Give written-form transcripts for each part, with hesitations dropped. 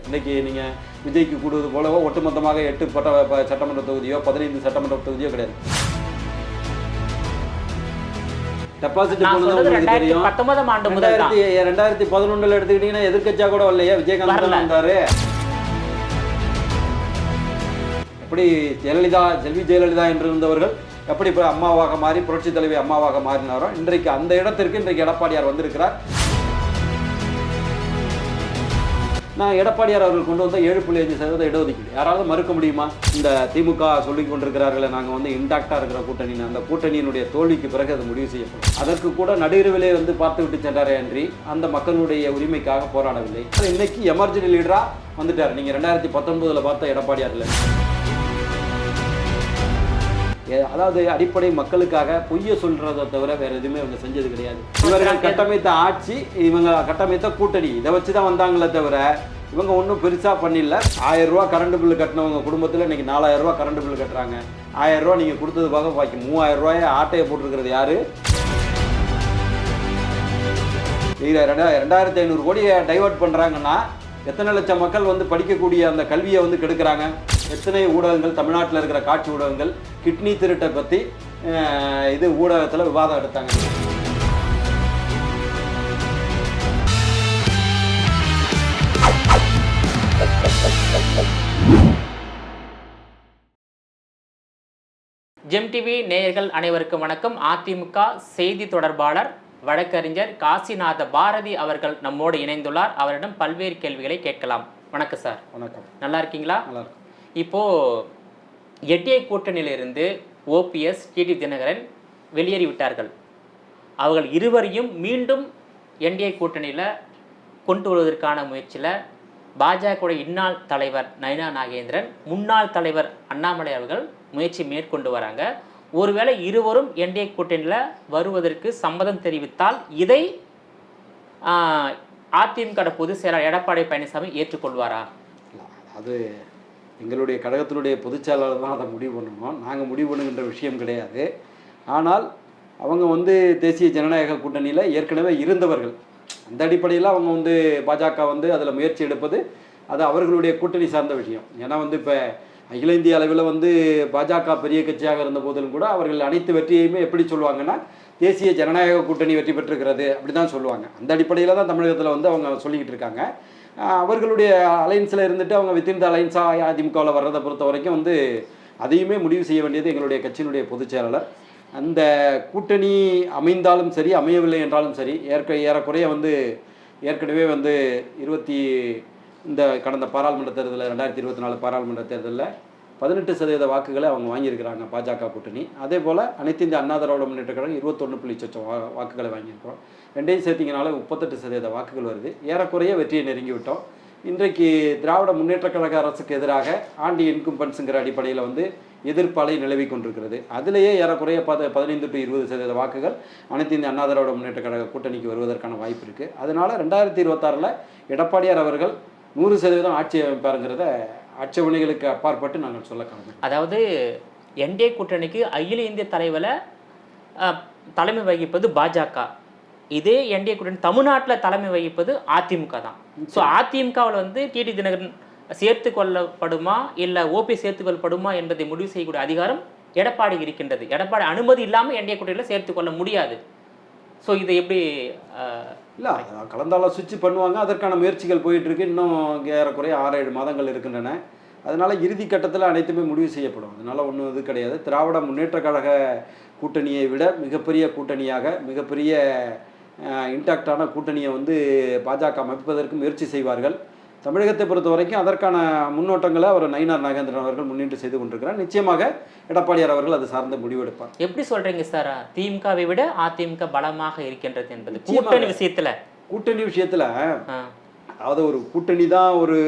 இன்றைக்கி நீங்கள் விஜய்க்கு கூடுவது போலவோ ஒட்டுமொத்தமாக 8 சட்டமன்ற தொகுதியோ 15 சட்டமன்ற தொகுதியோ கிடையாது. டெபாசிட் தெரியும். 2011 எடுத்துக்கிட்டீங்கன்னா எதிர்கட்சியா கூட வரலையா, விஜயகாந்த் தான் வந்தாரு. எப்படி செல்வி ஜெயலலிதா என்று இருந்தவர்கள் எப்படி இப்போ அம்மாவாக மாறி புரட்சி தலைவி அம்மாவாக மாறினாரோ இன்றைக்கு அந்த இடத்திற்கு இன்றைக்கு எடப்பாடியார் வந்திருக்கிறார். நான் எடப்பாடியார் அவர்கள் கொண்டு வந்த 7.5% இடஒதுக்கீடு யாராவது மறுக்க முடியுமா? இந்த திமுக சொல்லிக் கொண்டிருக்கிறார்களே நாங்கள் வந்து இன்டாக்டாக இருக்கிற கூட்டணி, அந்த கூட்டணியினுடைய தோல்விக்கு பிறகு அது முடிவு செய்யப்படும். அதற்கு கூட நடுவிலே வந்து பார்த்து விட்டு சென்றாரே அன்றி அந்த மக்களுடைய உரிமைக்காக போராடவில்லை. இன்னைக்கு எமர்ஜென்சி லீடராக வந்துட்டார். நீங்கள் 2019 பார்த்த எடப்பாடியார் இல்லை. அதாவது அடிப்படை மக்களுக்காக பொய்ய சொல்றதை தவிர வேற எதுவுமே இவங்க செஞ்சது கிடையாது. இவர்கள் கட்டமைத்த ஆட்சி, இவங்க கட்டமைத்த கூட்டணி, இதை வச்சு தான் வந்தாங்களே தவிர இவங்க ஒன்றும் பெருசாக பண்ணிடல. 1000 ரூபா கரண்ட் பில்லு கட்டினவங்க குடும்பத்தில் இன்னைக்கு 4000 ரூபா கரண்ட் பில்லு கட்டுறாங்க. 1000 ரூபா நீங்கள் கொடுத்தது போக பாக்கி 3000 ரூபாயை ஆட்டையை போட்டிருக்கிறது யாரு? 2500 கோடியை டைவர்ட் பண்ணுறாங்கன்னா எத்தனை லட்சம் மக்கள் வந்து படிக்கக்கூடிய அந்த கல்வியை வந்து கெடுக்கிறாங்க. எத்தனை ஊடகங்கள், தமிழ்நாட்டில் இருக்கிற காட்சி ஊடகங்கள் கிட்னி திருட்டை பற்றி இது ஊடகத்தில் விவாதம் எடுத்தாங்க. ஜெம் டிவி நேயர்கள் அனைவருக்கும் வணக்கம். அதிமுக செய்தி தொடர்பாளர் வழக்கறிஞர் காசிநாத பாரதி அவர்கள் நம்மோடு இணைந்துள்ளார். அவரிடம் பல்வேறு கேள்விகளை கேட்கலாம். வணக்கம் சார். வணக்கம். நல்லா இருக்கீங்களா? நல்லா இருக்கும். இப்போது என்டிஏ கூட்டணியிலிருந்து ஓபிஎஸ், டிடி தினகரன் வெளியேறிவிட்டார்கள். அவர்கள் இருவரையும் மீண்டும் என்டிஏ கூட்டணியில் கொண்டு வருவதற்கான முயற்சியில் பாஜக இந்நாள் தலைவர் நயினா நாகேந்திரன், முன்னாள் தலைவர் அண்ணாமலை அவர்கள் முயற்சி மேற்கொண்டு வராங்க. ஒருவேளை இருவரும் என்டிஏ கூட்டணியில் வருவதற்கு சம்மதம் தெரிவித்தால் இதை அதிமுக பொதுச் செயலாளர் எடப்பாடி பழனிசாமி ஏற்றுக்கொள்வாரா? அது எங்களுடைய கழகத்தினுடைய பொதுச் செயலாளர் தான் அதை முடிவு பண்ணணும். நாங்கள் முடிவு பண்ணுகின்ற விஷயம் கிடையாது. ஆனால் அவங்க வந்து தேசிய ஜனநாயக கூட்டணியில் ஏற்கனவே இருந்தவர்கள். அந்த அடிப்படையில் அவங்க வந்து பாஜக வந்து அதில் முயற்சி எடுப்பது அது அவர்களுடைய கூட்டணி சார்ந்த விஷயம். ஏன்னா வந்து இப்போ அகில இந்திய அளவில் வந்து பாஜக பெரிய கட்சியாக இருந்த போதிலும் கூட அவர்கள் அனைத்து வெற்றியையுமே எப்படி சொல்லுவாங்கன்னா தேசிய ஜனநாயக கூட்டணி வெற்றி பெற்றிருக்கிறது அப்படி தான் சொல்லுவாங்க. அந்த அடிப்படையில் தான் தமிழகத்தில் வந்து அவங்க சொல்லிக்கிட்டு இருக்காங்க. அவர்களுடைய அலைன்ஸில் இருந்துட்டு அவங்க வித்தின் த அலைன்ஸாக அதிமுகவில் வர்றதை பொறுத்த வரைக்கும் வந்து அதையுமே முடிவு செய்ய வேண்டியது எங்களுடைய கட்சியினுடைய பொதுச் செயலாளர். அந்த கூட்டணி அமைந்தாலும் சரி, அமையவில்லை என்றாலும் சரி, ஏறக்குறைய வந்து ஏற்கனவே வந்து இந்த கடந்த பாராளுமன்ற தேர்தலில் 2024 பாராளுமன்ற தேர்தலில் 18% வாக்குகளை அவங்க வாங்கியிருக்கிறாங்க பாஜக கூட்டணி. அதே போல் அனைத்து இந்திய அண்ணா திராவிட முன்னேற்ற கழகம் 21.00 வாக்குகளை வாங்கியிருக்கிறோம். ரெண்டையும் சேர்த்திங்கனால 38% வாக்குகள் வருது. ஏறக்குறைய வெற்றியை நெருங்கி விட்டோம். இன்றைக்கு திராவிட முன்னேற்ற கழக அரசுக்கு எதிராக ஆண்டி இன்கும்பன்ஸுங்கிற அடிப்படையில் வந்து எதிர்ப்பாலை நிலவி கொண்டிருக்கிறது. அதிலேயே ஏறக்குறைய 15 to 20% வாக்குகள் அனைத்து இந்திய அண்ணா திராவிட முன்னேற்ற கழக கூட்டணிக்கு வருவதற்கான வாய்ப்பு இருக்குது. அதனால் 2026 எடப்பாடியார் அவர்கள் 100% ஆட்சி அமைப்பாருங்கிறத ஆட்சேபனைகளுக்கு அப்பாற்பட்டு நாங்கள் சொல்ல காரணம். அதாவது என்டிஏ கூட்டணிக்கு அகில இந்திய தலைமை வகிப்பது பாஜக. இதே என்டிஏ கூட்டணி தமிழ்நாட்டில் தலைமை வகிப்பது அதிமுக தான். ஸோ அதிமுகவில் வந்து டிடி தினகரன் சேர்த்து கொள்ளப்படுமா இல்லை ஓபிஎஸ் சேர்த்து கொள்ளப்படுமா என்பதை முடிவு செய்யக்கூடிய அதிகாரம் எடப்பாடி இருக்கின்றது. எடப்பாடி அனுமதி இல்லாமல் என்டிஏ கூட்டணியில் சேர்த்து கொள்ள முடியாது. ஸோ இதை எப்படி இல்லை கலந்தாலோசிச்சு பண்ணுவாங்க. அதற்கான முயற்சிகள் போயிட்டுருக்கு. இன்னும் ஏறக்குறைய 6-7 மாதங்கள் இருக்கின்றன. அதனால் இறுதி கட்டத்தில் அனைத்துமே முடிவு செய்யப்படும். அதனால் ஒன்றும் இது கிடையாது. திராவிட முன்னேற்ற கழக கூட்டணியை விட மிகப்பெரிய கூட்டணியாக, மிகப்பெரிய இன்டாக்டான கூட்டணியை வந்து பாஜக அமைப்பதற்கு முயற்சி செய்வார்கள். தமிழகத்தை பொறுத்த வரைக்கும் அதற்கான முன்னோட்டங்களை அவர் நயினா நாகேந்திரன் அவர்கள் முன்னின்று செய்து கொண்டிருக்கிறார். நிச்சயமாக எடப்பாடியார் அவர்கள் அது சார்ந்த முடிவெடுப்பார். எப்படி சொல்றீங்க சார்? திமுகவை விட அதிமுக பலமாக இருக்கின்றது என்பது கூட்டணி விஷயத்துல அதாவது ஒரு கூட்டணி தான் ஒரு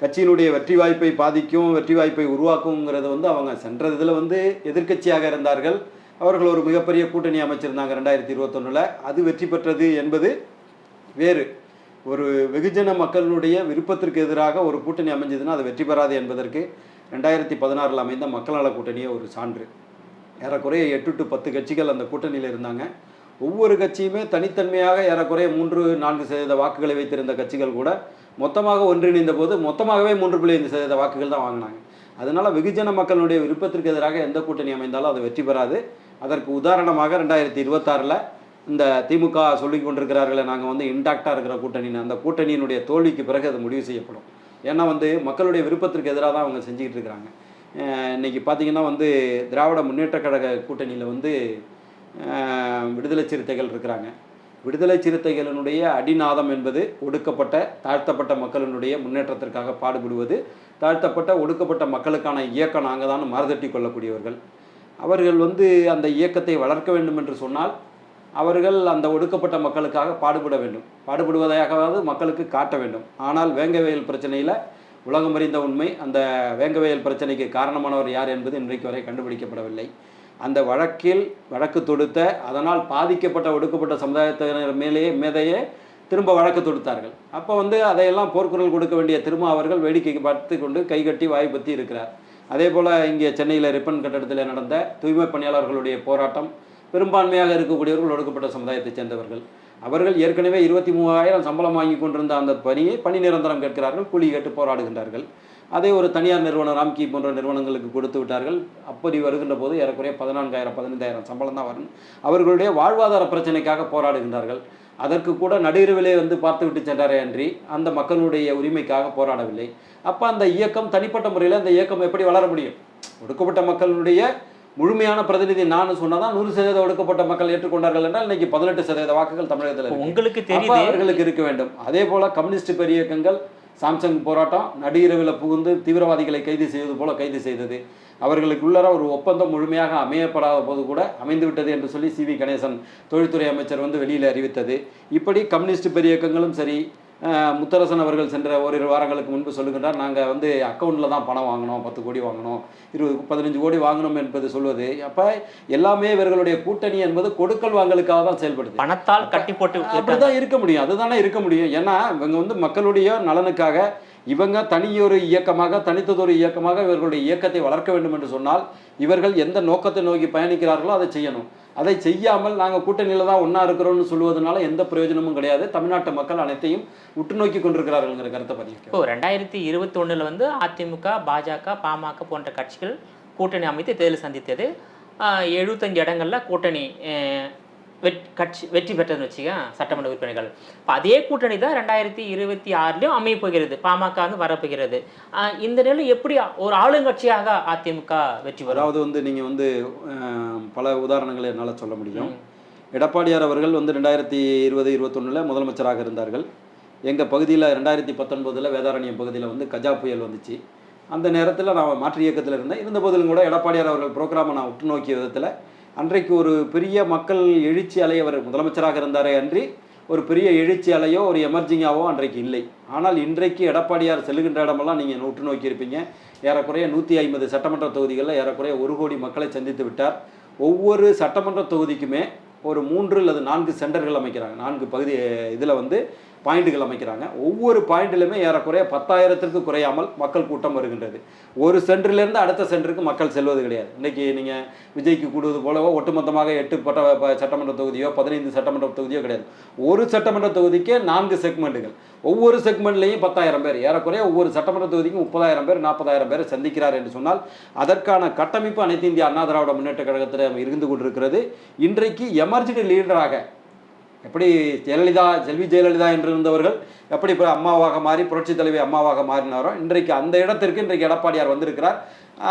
கட்சியினுடைய வெற்றி வாய்ப்பை பாதிக்கும், வெற்றி வாய்ப்பை உருவாக்குங்கிறது வந்து அவங்க சென்ற இதில் வந்து எதிர்க்கட்சியாக இருந்தார்கள். அவர்கள் ஒரு மிகப்பெரிய கூட்டணி அமைச்சிருந்தாங்க 2021. அது வெற்றி பெற்றது என்பது வேறு. ஒரு வெகுஜன மக்களுடைய விருப்பத்திற்கு எதிராக ஒரு கூட்டணி அமைஞ்சதுன்னா அது வெற்றி பெறாது என்பதற்கு 2016 அமைந்த மக்கள் நல கூட்டணியே ஒரு சான்று. ஏறக்குறைய 8 to 10 கட்சிகள் அந்த கூட்டணியில் இருந்தாங்க. ஒவ்வொரு கட்சியுமே தனித்தன்மையாக ஏறக்குறைய 3-4% வாக்குகளை வைத்திருந்த கட்சிகள் கூட மொத்தமாக ஒன்றிணைந்த போது மொத்தமாகவே 3.5% வாக்குகள் தான் வாங்கினாங்க. அதனால் வெகுஜன மக்களுடைய விருப்பத்திற்கு எதிராக எந்த கூட்டணி அமைந்தாலும் அது வெற்றி பெறாது. அதற்கு உதாரணமாக 2026 இந்த திமுக சொல்லி கொண்டிருக்கிறார்களே நாங்கள் வந்து இன்டாக்டாக இருக்கிற கூட்டணின்னு, அந்த கூட்டணியினுடைய தோல்விக்கு பிறகு அது முடிவு செய்யப்படும். ஏன்னா வந்து மக்களுடைய விருப்பத்திற்கு எதிராக தான் அவங்க செஞ்சுக்கிட்டு இருக்கிறாங்க. இன்றைக்கி பார்த்திங்கன்னா வந்து திராவிட முன்னேற்ற கழக கூட்டணியில் வந்து விடுதலை சிறுத்தைகள் இருக்கிறாங்க. விடுதலை சிறுத்தைகளினுடைய அடிநாதம் என்பது ஒடுக்கப்பட்ட தாழ்த்தப்பட்ட மக்களினுடைய முன்னேற்றத்திற்காக பாடுபடுவது, தாழ்த்தப்பட்ட ஒடுக்கப்பட்ட மக்களுக்கான இயக்கம் நாங்கள் தான் மறுதட்டி கொள்ளக்கூடியவர்கள். அவர்கள் வந்து அந்த இயக்கத்தை வளர்க்க வேண்டும் என்று சொன்னால் அவர்கள் அந்த ஒடுக்கப்பட்ட மக்களுக்காக பாடுபட வேண்டும், பாடுபடுவதாகவாவது மக்களுக்கு காட்ட வேண்டும். ஆனால் வேங்கவயல் பிரச்சனையில் உலகம் அறிந்த உண்மை, அந்த வேங்கவயல் பிரச்சனைக்கு காரணமானவர் யார் என்பது இன்றைக்கு வரை கண்டுபிடிக்கப்படவில்லை. அந்த வழக்கு தொடுத்த அதனால் பாதிக்கப்பட்ட ஒடுக்கப்பட்ட சமுதாயத்தினர் மேலேயே திரும்ப வழக்கு தொடுத்தார்கள். அப்போ வந்து அதையெல்லாம் போர்க்குரல் கொடுக்க வேண்டிய திரும்ப அவர்கள் வேடிக்கைக்கு பார்த்து கொண்டு கைகட்டி வாய் பற்றி இருக்கிறார். அதே போல் இங்கே சென்னையில் ரிப்பன் கட்டடத்தில் நடந்த தூய்மை பணியாளர்களுடைய போராட்டம், பெரும்பான்மையாக இருக்கக்கூடியவர்கள் ஒடுக்கப்பட்ட சமுதாயத்தைச் சேர்ந்தவர்கள். அவர்கள் ஏற்கனவே 23,000 சம்பளம் வாங்கி கொண்டிருந்த அந்த பணி நிரந்தரம் கேட்கிறார்கள், கூலி கேட்டு போராடுகின்றார்கள். அதை ஒரு தனியார் நிறுவனம் ராம்கி போன்ற நிறுவனங்களுக்கு கொடுத்து விட்டார்கள். அப்படி வருகின்ற போது ஏறக்குறைய 14,000 15,000 சம்பளம் தான் வரும். அவர்களுடைய வாழ்வாதார பிரச்சனைக்காக போராடுகின்றார்கள். அதற்கு கூட நடுவிலே வந்து பார்த்து விட்டு சென்றாரே அன்றி அந்த மக்களுடைய உரிமைக்காக போராடவில்லை. அப்போ அந்த இயக்கம் தனிப்பட்ட முறையில் அந்த இயக்கம் எப்படி வளர முடியும்? ஒடுக்கப்பட்ட மக்களுடைய முழுமையான பிரதிநிதி நான் சொன்னதான் 100% ஒடுக்கப்பட்ட மக்கள் ஏற்றுக்கொண்டார்கள் என்றால் இன்னைக்கு 18% வாக்குகள் தமிழகத்தில் உங்களுக்கு தெரியும் அவர்களுக்கு இருக்க வேண்டும். அதே போல கம்யூனிஸ்ட் பெரிய இயக்கங்கள் சாம்சங் போராட்டம் நடுஇரவில் புகுந்து தீவிரவாதிகளை கைது செய்வது போல கைது செய்தது. அவர்களுக்குள்ளர ஒரு ஒப்பந்தம் முழுமையாக அமையப்படாத போது கூட அமைந்துவிட்டது என்று சொல்லி CV கணேசன் தொழில்துறை அமைச்சர் வந்து வெளியில் அறிவித்தது. இப்படி கம்யூனிஸ்ட் பெரிய இயக்கங்களும் சரி, முத்தரசன் அவர்கள் சென்ற ஓரிரு வாரங்களுக்கு முன்பு சொல்லுகின்றார், நாங்கள் வந்து அக்கௌண்ட்டில் தான் பணம் வாங்கினோம், 10 கோடி வாங்கினோம், 15 கோடி வாங்கணும் என்பது சொல்வது. அப்போ எல்லாமே இவர்களுடைய கூட்டணி என்பது கொடுக்கல் வாங்கலுக்காக தான் செயல்படுது. பணத்தால் கட்டி போட்டு அப்படிதான் இருக்க முடியும், அதுதானே இருக்க முடியும். ஏன்னா இவங்க வந்து மக்களுடைய நலனுக்காக இவங்க தனியொரு இயக்கமாக தனித்ததொரு இயக்கமாக இவர்களுடைய இயக்கத்தை வளர்க்க வேண்டும் என்று சொன்னால் இவர்கள் எந்த நோக்கத்தை நோக்கி பயணிக்கிறார்களோ அதை செய்யணும். அதை செய்யாமல் நாங்கள் கூட்டணியில் தான் ஒன்றா இருக்கிறோம்னு சொல்லுவதனால எந்த பிரயோஜனமும் கிடையாது. தமிழ்நாட்டு மக்கள் அனைத்தையும் உற்று நோக்கி கொண்டிருக்கிறார்கள்ங்கிற கருத்தை பதிவு. இப்போ 2021 வந்து அதிமுக, பாஜக, பாமக போன்ற கட்சிகள் கூட்டணி அமைத்து தேர்தல் சந்தித்தது. 75 இடங்களில் கூட்டணி வெற்றி பெற்றதுன்னு வச்சுக்க சட்டமன்ற உறுப்பினர்கள். இப்போ அதே கூட்டணி தான் 2026 அமைய போகிறது, பாமக வந்து வரப்போகிறது. இந்த நிலை எப்படி ஒரு ஆளுங்கட்சியாக அதிமுக வெற்றி வரும்? அதாவது வந்து நீங்கள் வந்து பல உதாரணங்களை என்னால் சொல்ல முடியும். எடப்பாடியார் அவர்கள் வந்து 2020-21 முதலமைச்சராக இருந்தார்கள். எங்கள் பகுதியில் 2019 வேதாரண்யம் பகுதியில் வந்து கஜா புயல் வந்துச்சு. அந்த நேரத்தில் நான் மாற்று இயக்கத்தில் இருந்தேன். இருந்த போதிலும் கூட எடப்பாடியார் அவர்கள் ப்ரோக்ராமை நான் உற்று நோக்கிய விதத்தில் அன்றைக்கு ஒரு பெரிய மக்கள் எழுச்சி அலை, அவர் முதலமைச்சராக இருந்தாரே அன்றி ஒரு பெரிய எழுச்சி அலையோ ஒரு எமர்ஜிங்காவோ அன்றைக்கு இல்லை. ஆனால் இன்றைக்கு எடப்பாடியார் செல்லுகின்ற இடமெல்லாம் நீங்கள் உற்று நோக்கியிருப்பீங்க. ஏறக்குறைய 150 சட்டமன்ற தொகுதிகளில் ஏறக்குறைய 1 கோடி மக்களை சந்தித்து விட்டார். ஒவ்வொரு சட்டமன்ற தொகுதிக்குமே ஒரு 3 அல்லது 4 சென்டர்கள் அமைக்கிறாங்க. 4 பகுதி இதில் வந்து பாயிண்ட்டுகள் அமைக்கிறாங்க. ஒவ்வொரு பாயிண்டிலுமே ஏறக்குறைய 10,000த்திற்கு குறையாமல் மக்கள் கூட்டம் வருகின்றது. ஒரு சென்டர்லேருந்து அடுத்த சென்டருக்கு மக்கள் செல்வது கிடையாது. இன்றைக்கி நீங்கள் விஜய்க்கு கூடுவது போலவோ ஒட்டுமொத்தமாக 8 சட்டமன்ற தொகுதியோ 15 சட்டமன்ற தொகுதியோ கிடையாது. ஒரு சட்டமன்ற தொகுதிக்கே 4 செக்மெண்ட்டுகள். ஒவ்வொரு செக்மெண்ட்லேயும் 10,000 பேர், ஏறக்குறைய ஒவ்வொரு சட்டமன்ற தொகுதிக்கும் 30,000 பேர் 40,000 பேர் சந்திக்கிறார் என்று சொன்னால் அதற்கான கட்டமைப்பு அனைத்து இந்திய அண்ணா திராவிட முன்னேற்ற கழகத்தில் இருந்து கொண்டிருக்கிறது. இன்றைக்கு எமர்ஜென்சி லீடராக எப்படி செல்வி ஜெயலலிதா என்று இருந்தவர்கள் எப்படி இப்போ அம்மாவாக மாறி புரட்சி தலைவி அம்மாவாக மாறினாரோ இன்றைக்கு அந்த இடத்திற்கு இன்றைக்கு எடப்பாடியார் வந்திருக்கிறார்.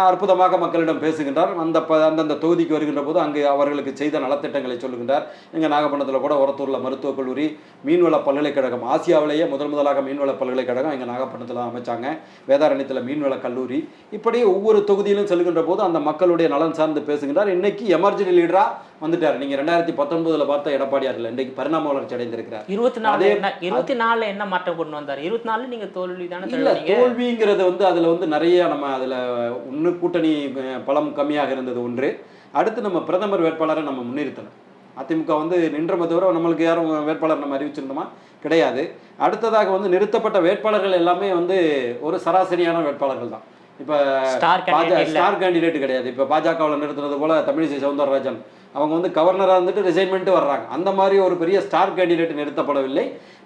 அற்புதமாக மக்களிடம் பேசுகின்றார். அந்தந்த தொகுதிக்கு வருகின்ற போது அங்கு அவர்களுக்கு செய்த நலத்திட்டங்களை சொல்லுகின்றார். எங்கள் நாகப்பட்டினத்தில் கூட ஒரத்தூரில் மருத்துவக் கல்லூரி, மீன்வள பல்கலைக்கழகம், ஆசியாவிலேயே முதலாக மீன்வள பல்கலைக்கழகம் எங்கள் நாகப்பட்டினத்தில் அமைச்சாங்க. வேதாரண்யத்தில் மீன்வள கல்லூரி. இப்படி ஒவ்வொரு தொகுதியிலும் செல்கின்ற போது அந்த மக்களுடைய நலன் சார்ந்து பேசுகின்றார். இன்னைக்கு எமர்ஜென்சி லீடராக வந்துட்டார். நீங்கள் 2019 பார்த்த எடப்பாடியார் இல்லை, இன்றைக்கு பரிணாம வளர்ச்சி அடைந்திருக்கிறார். 24 என்ன மாற்றம் கொண்டு வந்தார்? 24 நீங்கள் தோல்வி தானே? இல்லை, தோல்விங்கிறது வந்து அதில் வந்து நிறைய நம்ம அதில் ஒன்று கூட்டணி பலம் கம்மியாக இருந்தது ஒன்று. அடுத்து நம்ம பிரதமர் வேட்பாளரை நம்ம முன்னிறுத்தணும். அதிமுக வந்து நின்றமை தவிர நம்மளுக்கு யாரும் வேட்பாளர் நம்ம அறிவிச்சிருந்தோமா? கிடையாது. அடுத்ததாக வந்து நிறுத்தப்பட்ட வேட்பாளர்கள் எல்லாமே வந்து ஒரு சராசரியான வேட்பாளர்கள் தான். இப்போ ஸ்டார் ஸ்டார் கேண்டிடேட் கிடையாது. இப்போ பாஜகவில் நிறுத்துறது போல தமிழிசை சவுந்தரராஜன் அவங்க வந்து கவர்னராக இருந்துட்டு ரிசைன்மெண்ட்டு வர்றாங்க. அந்த மாதிரி ஒரு பெரிய ஸ்டார் கேண்டிடேட் நிறுத்தப்படவில்லை.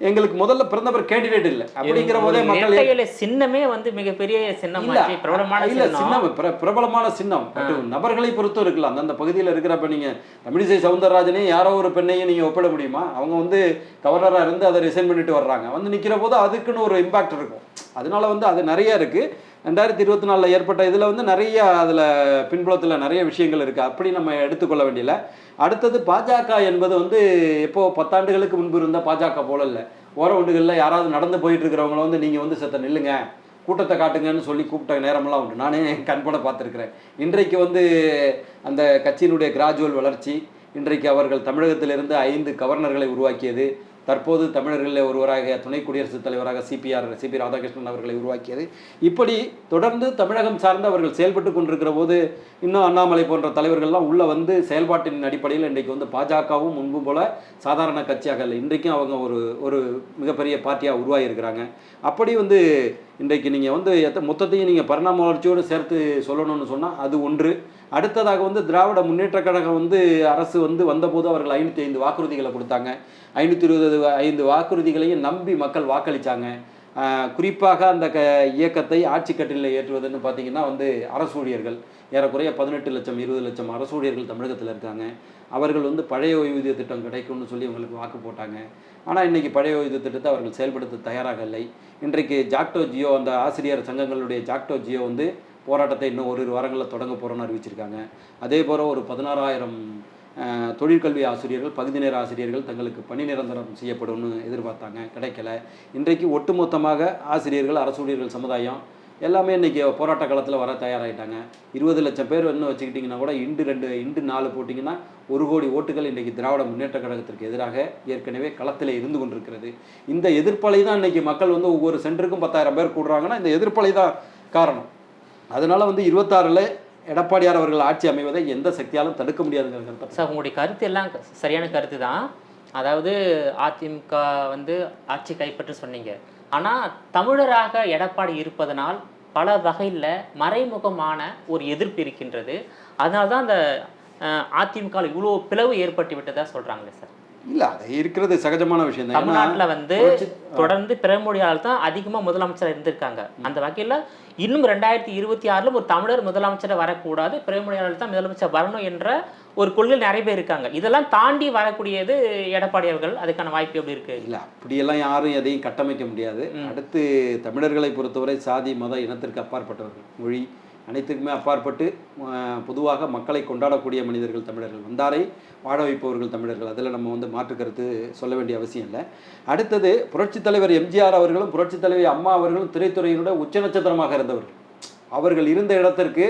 எங்களுக்கு முதல்ல பிரதமர் கேண்டிடேட் இல்லை. அப்படிங்கிற போதே மக்கள் சின்னமே வந்து மிகப்பெரிய சின்னம், பிரபலமான இல்ல சின்னம், பிரபலமான சின்னம். நபர்களை பொறுத்தும் இருக்குல்ல. அந்தந்த பகுதியில் இருக்கிறப்ப நீங்க தமிழிசை சவுந்தரராஜனே யாரோ ஒரு பெண்ணையும் நீங்க ஒப்பிட முடியுமா? அவங்க வந்து கவர்னராக இருந்து அதை ரிசைன் பண்ணிட்டு வர்றாங்க. வந்து நிற்கிற போது அதுக்குன்னு ஒரு இம்பாக்ட் இருக்கும். அதனால வந்து அது நிறைய இருக்கு. 2024 ஏற்பட்ட இதில் வந்து நிறைய அதில் பின்புலத்தில் நிறைய விஷயங்கள் இருக்குது. அப்படி நம்ம எடுத்துக்கொள்ள வேண்டியல. அடுத்தது பாஜக என்பது வந்து எப்போ 10 ஆண்டுகளுக்கு முன்பு இருந்த பாஜக போல இல்லை. ஓர ஒன்றுகளில் யாராவது நடந்து போயிட்டு இருக்கிறவங்கள வந்து நீங்கள் வந்து செத்த நில்லுங்க, கூட்டத்தை காட்டுங்கன்னு சொல்லி கூப்பிட்ட நேரமெல்லாம் உண்டு. நானே கண்பட பார்த்துருக்கிறேன். இன்றைக்கு வந்து அந்த கட்சியினுடைய கிராஜுவல் வளர்ச்சி, இன்றைக்கு அவர்கள் தமிழகத்திலிருந்து 5 கவர்னர்களை உருவாக்கியது, தற்போது தமிழர்களில் ஒருவராக துணை குடியரசுத் தலைவராக சிபி ராதாகிருஷ்ணன் அவர்களை உருவாக்கியது, இப்படி தொடர்ந்து தமிழகம் சார்ந்து அவர்கள் செயல்பட்டு கொண்டிருக்கிற போது இன்னும் அண்ணாமலை போன்ற தலைவர்கள்லாம் உள்ளே வந்து செயல்பாட்டின் அடிப்படையில் இன்றைக்கு வந்து பாஜகவும் முன்பு போல சாதாரண கட்சியாக இல்லை, இன்றைக்கும் அவங்க ஒரு மிகப்பெரிய பார்ட்டியாக உருவாகியிருக்கிறாங்க. அப்படி வந்து இன்றைக்கு நீங்கள் வந்து மொத்தத்தையும் நீங்கள் பரிணாம வளர்ச்சியோடு சேர்த்து சொல்லணும்னு சொன்னால் அது ஒன்று. அடுத்ததாக வந்து திராவிட முன்னேற்ற கழகம் வந்து அரசு வந்து வந்தபோது அவர்கள் 505 வாக்குறுதிகளை கொடுத்தாங்க. 525 வாக்குறுதிகளையும் நம்பி மக்கள் வாக்களித்தாங்க. குறிப்பாக அந்த இயக்கத்தை ஆட்சி கட்டிலில் ஏற்றுவதுன்னு பார்த்தீங்கன்னா வந்து அரசு ஊழியர்கள் ஏறக்குறைய 18 லட்சம் 20 லட்சம் அரசு ஊழியர்கள் தமிழகத்தில் இருக்காங்க. அவர்கள் வந்து பழைய ஓய்வூதிய திட்டம் கிடைக்கும்னு சொல்லி அவங்களுக்கு வாக்கு போட்டாங்க. ஆனால் இன்றைக்கி பழைய ஓய்வூதிய திட்டத்தை அவர்கள் செயல்படுத்த தயாராக இல்லை. இன்றைக்கு ஜாக்டோ ஜியோ, அந்த ஆசிரியர் சங்கங்களுடைய ஜாக்டோ ஜியோ வந்து போராட்டத்தை இன்னும் 1 வாரங்களில் தொடங்க போகிறோன்னு அறிவிச்சிருக்காங்க. அதே போல் ஒரு 16,000 தொழிற்கல்வி ஆசிரியர்கள், பகுதி நேர ஆசிரியர்கள் தங்களுக்கு பணி நிரந்தரம் செய்யப்படும்னு எதிர்பார்த்தாங்க, கிடைக்கல. இன்றைக்கு ஒட்டுமொத்தமாக ஆசிரியர்கள், அரசு ஊழியர்கள் சமுதாயம் எல்லாமே இன்றைக்கி போராட்ட காலத்தில் வர தயாராகிட்டாங்க. 20 லட்சம் பேர் இன்னும் வச்சுக்கிட்டிங்கன்னா கூட இண்டு 4 போட்டிங்கன்னா 1 கோடி ஓட்டுகள் இன்றைக்கி திராவிட முன்னேற்ற கழகத்திற்கு எதிராக ஏற்கனவே களத்தில் இருந்து கொண்டிருக்கிறது. இந்த எதிர்ப்பலை தான் இன்றைக்கி மக்கள் வந்து ஒவ்வொரு சென்டருக்கும் 10,000 பேர் கூடுறாங்கன்னா இந்த எதிர்ப்பலை தான் காரணம். அதனால் வந்து 26 எடப்பாடியார் அவர்கள் ஆட்சி அமைவதை எந்த சக்தியாலும் தடுக்க முடியாதுங்கிற கருத்து. சார், உங்களுடைய கருத்து எல்லாம் சரியான கருத்து தான். அதாவது அதிமுக வந்து ஆட்சி கைப்பற்ற சொன்னீங்க. ஆனால் தமிழராக எடப்பாடி இருப்பதனால் பல வகையில் மறைமுகமான ஒரு எதிர்ப்பு இருக்கின்றது. அதனால தான் அந்த அதிமுக இவ்வளோ பிளவு ஏற்பட்டு விட்டதா சொல்கிறாங்களே சார். இல்லை, அது இருக்கிறது சகஜமான விஷயம் தான். தமிழ்நாட்டில் வந்து தொடர்ந்து பிறமொழியால் தான் அதிகமாக முதலமைச்சராக இருந்திருக்காங்க. அந்த வகையில் இன்னும் 2026 ஒரு தமிழர் முதலமைச்சராக வரக்கூடாது, பிறமொழியாளர் தான் முதலமைச்சர் வரணும் என்ற ஒரு கொள்கை நிறைய பேர் இருக்காங்க. இதெல்லாம் தாண்டி வரக்கூடியது எடப்பாடி அவர்கள். அதுக்கான வாய்ப்பு எப்படி இருக்கு? இல்லை, அப்படியெல்லாம் யாரும் எதையும் கட்டமைக்க முடியாது. அடுத்து தமிழர்களை பொறுத்தவரை சாதி மத இனத்திற்கு அப்பாற்பட்டவர்கள், மொழி அனைத்துக்குமே அப்பாற்பட்டு பொதுவாக மக்களை கொண்டாடக்கூடிய மனிதர்கள் தமிழர்கள், வந்தாரை வாழ வைப்பவர்கள் தமிழர்கள். அதில் நம்ம வந்து மாற்று கருத்து சொல்ல வேண்டிய அவசியம் இல்லை. அடுத்தது புரட்சித் தலைவர் எம்ஜிஆர் அவர்களும் புரட்சித் தலைவி அம்மா அவர்களும் திரைத்துறையினுடைய உச்ச நட்சத்திரமாக இருந்தவர்கள். அவர்கள் இருந்த இடத்திற்கு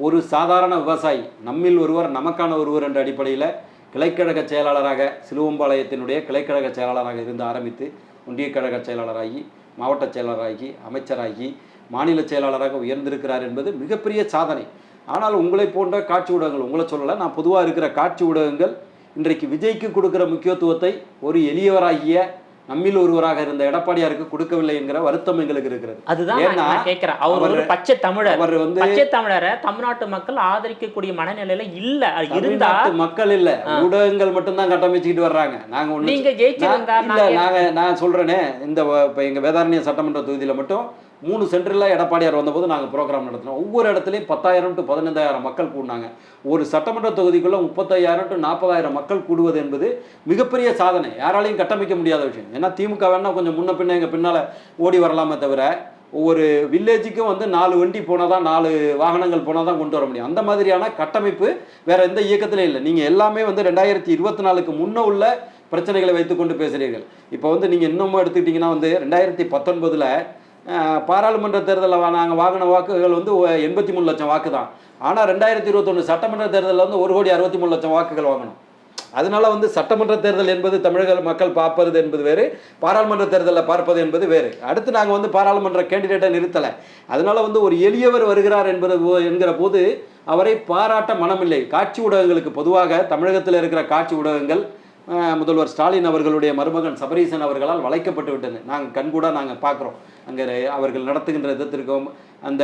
ஒரு சாதாரண விவசாயி, நம்மில் ஒருவர் நமக்கான ஒருவர் என்ற அடிப்படையில் கிளைக்கழக செயலாளராக, சிலுவம்பாளையத்தினுடைய கிளைக்கழக செயலாளராக இருந்து ஆரம்பித்து ஒன்றிய கழக செயலாளராகி, மாவட்ட செயலாளராகி, அமைச்சராகி, மாநில செயலாளராக உயர்ந்திருக்கிறார் என்பது மிகப்பெரிய சாதனை. ஆனால் உங்களை போன்ற காட்சி ஊடகங்கள், உங்களை சொல்லலை, நான் பொதுவாக இருக்கிற காட்சி ஊடகங்கள் இன்றைக்கு விஜய்க்கு கொடுக்குற முக்கியத்துவத்தை ஒரு எளியவராகிய நம்மில் ஒருவராக இருந்த எடப்பாடியாருக்கு கொடுக்கவில்லை என்கிற வருத்தம் எங்களுக்கு இருக்கிறது. அதுதான் நான் கேட்கிறேன். அவர் ஒரு பச்சை தமிழர், அவர் வந்து பச்சை தமிழரை தமிழ்நாட்டு மக்கள் ஆதரிக்கக்கூடிய மனநிலையில இல்ல. இருந்தா மக்கள் இல்ல, ஊடகங்கள் மட்டும்தான் கட்டமைச்சுக்கிட்டு வர்றாங்க. நாங்க நீங்க ஜெயிச்சிருந்தா நான் சொல்றேனே, இந்த இப்ப எங்க வேதாரண்ய சட்டமன்ற தொகுதியில மட்டும் 3 சென்டரில் எடப்பாடியார் வந்தபோது நாங்கள் ப்ரோக்ராம் நடத்தினோம். ஒவ்வொரு இடத்துலையும் 10,000 to 15,000 மக்கள் கூடினாங்க. ஒரு சட்டமன்ற தொகுதிக்குள்ளே 35,000 to 40,000 மக்கள் கூடுவது என்பது மிகப்பெரிய சாதனை, யாராலையும் கட்டமைக்க முடியாத விஷயம். ஏன்னா திமுக வேணா கொஞ்சம் முன்ன பின்ன எங்கள் பின்னால் ஓடி வரலாமே தவிர, ஒவ்வொரு வில்லேஜுக்கும் வந்து 4 வண்டி போனால் தான், 4 வாகனங்கள் போனால் தான் கொண்டு வர முடியும். அந்த மாதிரியான கட்டமைப்பு வேறு எந்த இயக்கத்திலையும் இல்லை. நீங்கள் எல்லாமே வந்து 2024க்கு முன்னே உள்ள பிரச்சனைகளை வைத்துக்கொண்டு பேசுகிறீர்கள். இப்போ வந்து நீங்கள் இன்னமும் எடுத்துக்கிட்டிங்கன்னா வந்து 2019 பாராளுமன்ற தேர்தலில் நாங்கள் வாங்கின வாக்குகள் வந்து 83 லட்சம் வாக்கு தான். ஆனால் 2021 சட்டமன்ற தேர்தலில் வந்து 1,63 லட்சம் வாக்குகள் வாங்கணும். அதனால வந்து சட்டமன்ற தேர்தல் என்பது தமிழக மக்கள் பார்ப்பது என்பது வேறு, பாராளுமன்ற தேர்தலில் பார்ப்பது என்பது வேறு. அடுத்து நாங்கள் வந்து பாராளுமன்ற கேண்டிடேட்டை நிறுத்தலை. அதனால வந்து ஒரு எளியவர் வருகிறார் என்கிற போது அவரை பாராட்ட மனமில்லை. காட்சி ஊடகங்களுக்கு பொதுவாக தமிழகத்தில் இருக்கிற காட்சி ஊடகங்கள் முதல்வர் ஸ்டாலின் அவர்களுடைய மருமகன் சபரீசன் அவர்களால் வளைக்கப்பட்டு விட்டது. நாங்கள் கண்கூட நாங்கள் பார்க்குறோம். அங்கே அவர்கள் நடத்துகின்ற விதத்திற்கும் அந்த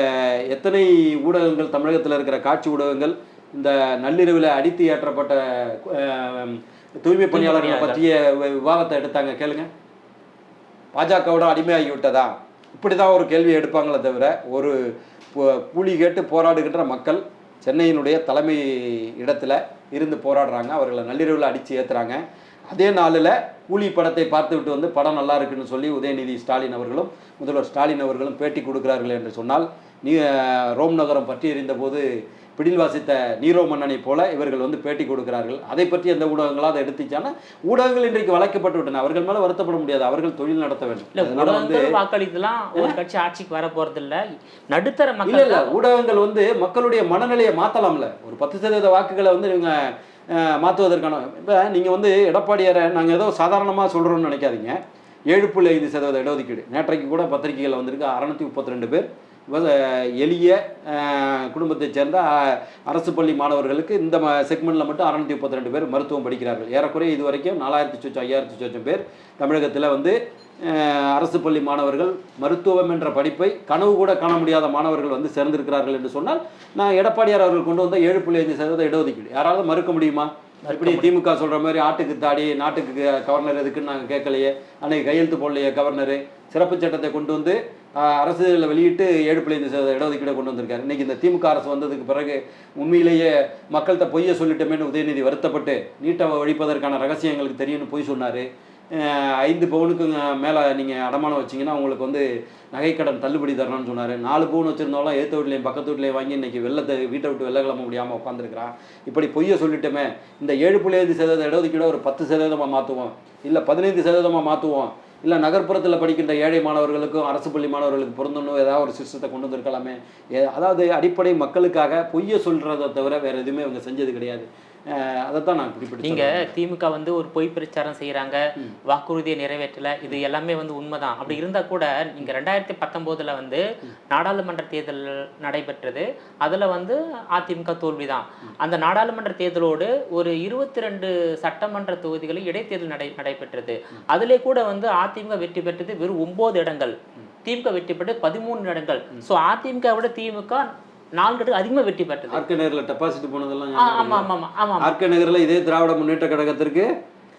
எத்தனை ஊடகங்கள் தமிழகத்தில் இருக்கிற காட்சி ஊடகங்கள் இந்த நள்ளிரவில் அடித்து ஏற்றப்பட்ட தூய்மை பணியாளர்களை பற்றிய விவாதத்தை எடுத்தாங்க. கேளுங்க. பாஜகவோட அடிமையாகி விட்டதா? இப்படி தான் ஒரு கேள்வி எடுப்பாங்களே தவிர, ஒரு கூலி கேட்டு போராடுகின்ற மக்கள் சென்னையினுடைய தலைமை இடத்துல இருந்து போராடுறாங்க. அவர்களை நள்ளிரவில் அடித்து ஏற்றுறாங்க. அதே நாளில் கூலி படத்தை பார்த்து விட்டு வந்து படம் நல்லா இருக்குன்னு சொல்லி உதயநிதி ஸ்டாலின் அவர்களும் முதல்வர் ஸ்டாலின் அவர்களும் பேட்டி கொடுக்கிறார்கள் என்று சொன்னால், ரோம் நகரம் பற்றி எறிந்தபோது பிடில் வாசித்த நீரோ மன்னனை போல இவர்கள் வந்து பேட்டி கொடுக்கிறார்கள். அதை பற்றி எந்த ஊடகங்களா அதை எடுத்துச்சானா, ஊடகங்கள் இன்றைக்கு வளைக்கப்பட்டு விட்டன. அவர்கள் மேலே வருத்தப்பட முடியாது. அவர்கள் தொழில் நடத்த வேண்டும். அதனால வந்து வாக்களித்துலாம் ஒரு கட்சி ஆட்சிக்கு வர போறது இல்லை. நடுத்தர மக்கள் இல்லை ஊடகங்கள் வந்து மக்களுடைய மனநிலையை மாற்றலாம்ல. ஒரு 10% வாக்குகளை வந்து இவங்க மாற்றுவதற்கான இப்போ நீங்கள் வந்து எடப்பாடியாரை நாங்கள் ஏதோ சாதாரணமாக சொல்கிறோன்னு நினைக்காதீங்க. 7.5% இடஒதுக்கீடு நேற்றைக்கு கூட பத்திரிகைகளில் வந்திருக்கு. 632 பேர் எளிய குடும்பத்தைச் சேர்ந்த அரசு பள்ளி மாணவர்களுக்கு இந்த செக்மெண்ட்டில் மட்டும் 632 பேர் மருத்துவம் படிக்கிறார்கள். ஏறக்குறைய இது வரைக்கும் 4000 5000 பேர் தமிழகத்தில் வந்து அரசு பள்ளி மாணவர்கள் மருத்துவம் என்ற படிப்பை கனவு கூட காண முடியாத மாணவர்கள் வந்து சேர்ந்திருக்கிறார்கள் என்று சொன்னால், நான் எடப்பாடியார் அவர்கள் கொண்டு வந்த 7.5% இடஒதுக்கீடு யாராவது மறுக்க முடியுமா? இப்படி திமுக சொல்கிற மாதிரி ஆட்டுக்கு தாடி நாட்டுக்கு கவர்னர் எதுக்குன்னு நாங்கள் கேட்கலையே. அன்னைக்கு கையெழுத்து போடலையே கவர்னரு. சிறப்பு சட்டத்தை கொண்டு வந்து அரசியலில் வெளியிட்டு 7.5% இடஒதுக்கீடை கொண்டு வந்திருக்காரு. இன்றைக்கி இந்த திமுக அரசு வந்ததுக்கு பிறகு உண்மையிலேயே மக்கள்கிட்ட பொய்யை சொல்லிட்டோமேனு உதயநிதி வருத்தப்பட்டு நீட்டை ஒழிப்பதற்கான ரகசியங்களுக்கு தெரியும்னு பொய் சொன்னார். 5 பவுனுக்கு மேலே நீங்கள் அடமானம் வச்சிங்கன்னா உங்களுக்கு வந்து நகைக்கடன் தள்ளுபடி தரணும்னு சொன்னார். 4 பவுன் வச்சுருந்தாலும் ஏற்ற வீட்லையும் பக்கத்து வீட்லையும் வாங்கி இன்றைக்கி வீட்டை விட்டு வெள்ளை கிளம்ப முடியாமல் உட்காந்துருக்கிறான். இப்படி பொய்யை சொல்லிட்டோமே. இந்த 7.5% இடஒதுக்கீடை ஒரு 10% மாற்றுவோம், இல்லை 15% மாற்றுவோம், இல்லை நகர்ப்புறத்தில் படிக்கின்ற ஏழை மாணவர்களுக்கும் அரசு பள்ளி மாணவர்களுக்கு பொருந்தணும் ஏதாவது ஒரு சிஸ்டத்தை கொண்டு வந்திருக்கலாமே. அதாவது அடிப்படை மக்களுக்காக பொய்யை சொல்கிறத தவிர வேறு எதுவுமே அவங்க செஞ்சது கிடையாது. அதைத்தான் நான் குறிப்பிட்டு. நீங்கள் திமுக வந்து ஒரு பொய் பிரச்சாரம் செய்கிறாங்க, வாக்குறுதியை நிறைவேற்றலை, இது எல்லாமே வந்து உண்மைதான். அப்படி இருந்தால் கூட நீங்கள் 2019 வந்து நாடாளுமன்ற தேர்தல் நடைபெற்றது. அதில் வந்து அதிமுக தோல்வி தான். அந்த நாடாளுமன்ற தேர்தலோடு ஒரு 22 சட்டமன்ற தொகுதிகளில் இடைத்தேர்தல் நடைபெற்றது. அதிலே கூட வந்து அதிமுக வெற்றி பெற்றது வெறும் 9 இடங்கள், திமுக வெற்றி பெற்றது 13 இடங்கள். ஸோ அதிமுக விட திமுக 4 இடத்துக்கு அதிகமாக வெற்றி பெற்றது. ஆர்கே நகரில் டெபாசிட் போனதெல்லாம் ஆமாம் ஆமாம் ஆமாம். ஆர்கே நகரில் இதே திராவிட முன்னேற்ற கழகத்திற்கு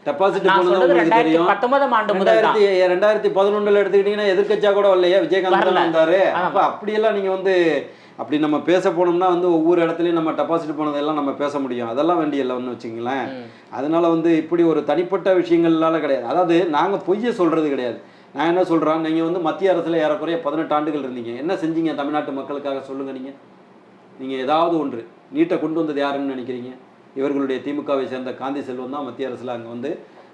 டெபாசிட் போனது உங்களுக்கு தெரியும். 2019 ஆண்டு முதல் 2011 எடுத்துக்கிட்டீங்கன்னா எதிர்க்கட்சியா கூட இல்லையா, விஜயகாந்த் தான் வந்தாரு. அப்போ அப்படியெல்லாம் நீங்கள் வந்து அப்படி நம்ம பேச போனோம்னா வந்து ஒவ்வொரு இடத்துலையும் நம்ம டெபாசிட் போனதெல்லாம் நம்ம பேச முடியும். அதெல்லாம் வேண்டியதில்லை ஒன்று வச்சுங்களேன். அதனால வந்து இப்படி ஒரு தனிப்பட்ட விஷயங்கள்னால கிடையாது. அதாவது நாங்கள் பொய்யை சொல்கிறது கிடையாது. நான் என்ன சொல்கிறேன், நீங்கள் வந்து மத்திய அரசில் ஏறக்குறைய 18 ஆண்டுகள் இருந்தீங்க. என்ன செஞ்சீங்க தமிழ்நாட்டு மக்களுக்காக சொல்லுங்கள். நீங்கள் ஏதாவது ஒன்று நீட்டை கொண்டு வந்தது யாருன்னு நினைக்கிறீங்க? இவர்களுடைய திமுகவை சேர்ந்த காந்தி செல்வம் தான் மத்திய அரசில் அங்கே வந்து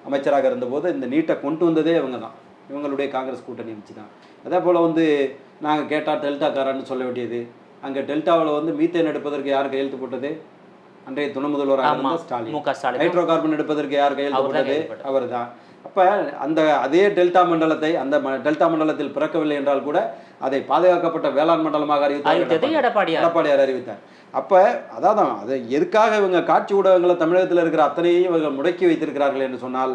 அமைச்சராக இருந்தபோது இந்த நீட்டை கொண்டு வந்ததே இவங்க தான். இவங்களுடைய காங்கிரஸ் கூட்டணி வச்சு தான். அதே போல் வந்து நாங்கள் கேட்டால் டெல்டாக்காரன்னு சொல்ல வேண்டியது. அங்கே டெல்டாவில் வந்து மீத்தேன் எடுப்பதற்கு யார் கையெழுத்து போட்டது? அன்றைய துணை முதல்வராக இருந்த ஸ்டாலின். ஹைட்ரோ கார்பன் எடுப்பதற்கு யார் கையெழுத்து போட்டது? அவர் தான். அப்போ அதே டெல்டா மண்டலத்தை டெல்டா மண்டலத்தில் பிறக்கவில்லை என்றால் கூட அதை பாதுகாக்கப்பட்ட வேளாண் மண்டலமாக அறிவித்தார் எடப்பாடியார் அறிவித்தார். அப்போ அதான் அது எதுக்காக இவங்க காட்சி ஊடகங்களை தமிழகத்தில் இருக்கிற அத்தனையும் இவங்க முடக்கி வைத்திருக்கிறார்கள் என்று சொன்னால்,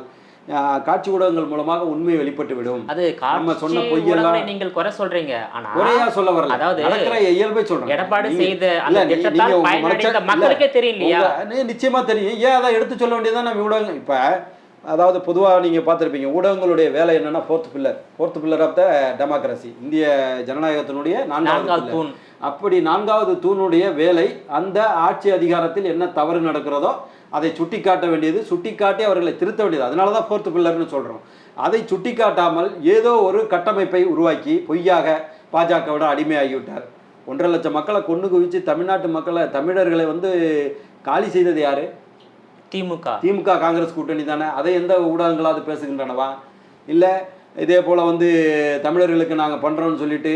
காட்சி ஊடகங்கள் மூலமாக உண்மை வெளிப்பட்டு விடும். அது நம்ம சொன்ன பொய்யெல்லாம் நீங்கள் குறை சொல்றீங்க. ஆனா குறையா சொல்ல வரல, அதாவது நடக்கிற இயல்பை சொல்றேன். எடப்பாடி செய்த அந்த திட்டத்தால் பயனடைந்த மக்களுக்கே தெரியலையா? நிச்சயமா தெரியும். ஏன் அதை எடுத்து சொல்ல வேண்டியதான் நம்ம ஊடகங்கள். இப்ப அதாவது பொதுவாக நீங்கள் பார்த்துருப்பீங்க, ஊடகங்களுடைய வேலை என்னென்னா fourth pillar of the democracy, இந்திய ஜனநாயகத்தினுடைய 4வது தூண். அப்படி 4வது தூணுடைய வேலை அந்த ஆட்சி அதிகாரத்தில் என்ன தவறு நடக்கிறதோ அதை சுட்டி காட்ட வேண்டியது, சுட்டி காட்டி அவர்களை திருத்த வேண்டியது. அதனால தான் ஃபோர்த் பில்லர்னு சொல்கிறோம். அதை சுட்டி காட்டாமல் ஏதோ ஒரு கட்டமைப்பை உருவாக்கி பொய்யாக பாஜகவோட அடிமையாகிவிட்டார். 1.5 லட்சம் மக்களை கொண்டு குவிச்சு தமிழர்களை வந்து காலி செய்தது யார்? திமுக காங்கிரஸ் கூட்டணி தானே. அதை எந்த ஊடகங்களாவது பேசுகின்றனவா? இல்லை இதே போல் வந்து தமிழர்களுக்கு நாங்கள் பண்ணுறோன்னு சொல்லிட்டு